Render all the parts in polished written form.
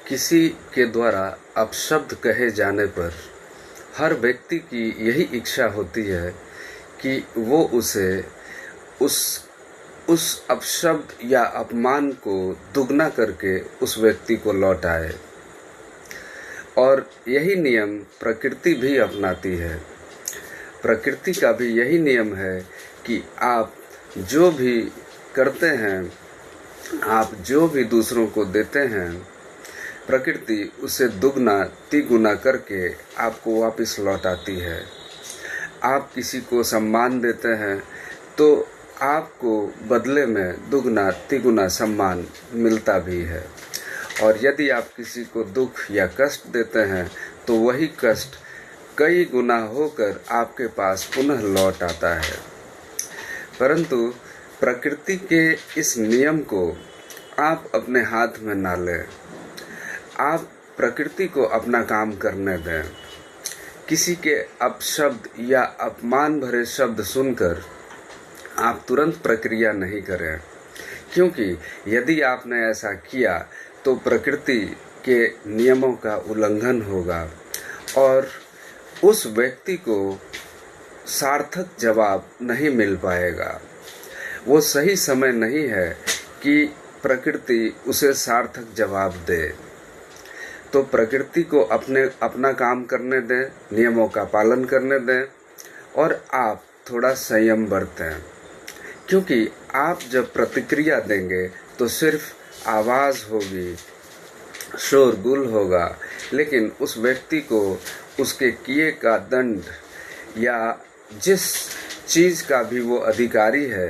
किसी के द्वारा अपशब्द कहे जाने पर हर व्यक्ति की यही इच्छा होती है कि वो उस अपशब्द या अपमान को दुगना करके उस व्यक्ति को लौटाए। और यही नियम प्रकृति भी अपनाती है। प्रकृति का भी यही नियम है कि आप जो भी करते हैं, आप जो भी दूसरों को देते हैं, प्रकृति उसे दुगना तिगुना करके आपको वापस लौटाती है। आप किसी को सम्मान देते हैं तो आपको बदले में दुगना तिगुना सम्मान मिलता भी है, और यदि आप किसी को दुख या कष्ट देते हैं तो वही कष्ट कई गुना होकर आपके पास पुनः लौट आता है। परंतु प्रकृति के इस नियम को आप अपने हाथ में ना लें। आप प्रकृति को अपना काम करने दें। किसी के अपशब्द या अपमान भरे शब्द सुनकर आप तुरंत प्रक्रिया नहीं करें, क्योंकि यदि आपने ऐसा किया तो प्रकृति के नियमों का उल्लंघन होगा और उस व्यक्ति को सार्थक जवाब नहीं मिल पाएगा। वो सही समय नहीं है कि प्रकृति उसे सार्थक जवाब दे। तो प्रकृति को अपना काम करने दें, नियमों का पालन करने दें, और आप थोड़ा संयम बरतें, क्योंकि आप जब प्रतिक्रिया देंगे तो सिर्फ आवाज़ होगी, शोरगुल होगा, लेकिन उस व्यक्ति को उसके किए का दंड या जिस चीज़ का भी वो अधिकारी है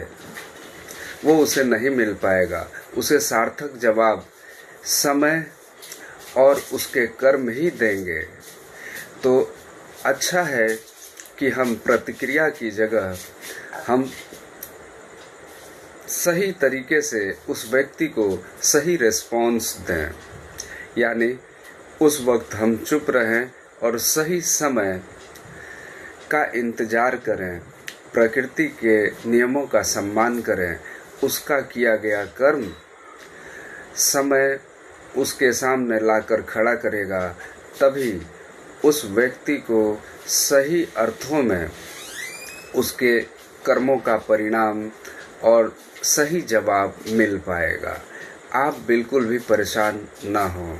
वो उसे नहीं मिल पाएगा। उसे सार्थक जवाब समय और उसके कर्म ही देंगे। तो अच्छा है कि हम प्रतिक्रिया की जगह हम सही तरीके से उस व्यक्ति को सही रिस्पॉन्स दें, यानी उस वक्त हम चुप रहें और सही समय का इंतज़ार करें, प्रकृति के नियमों का सम्मान करें। उसका किया गया कर्म समय उसके सामने लाकर खड़ा करेगा, तभी उस व्यक्ति को सही अर्थों में उसके कर्मों का परिणाम और सही जवाब मिल पाएगा। आप बिल्कुल भी परेशान ना हों।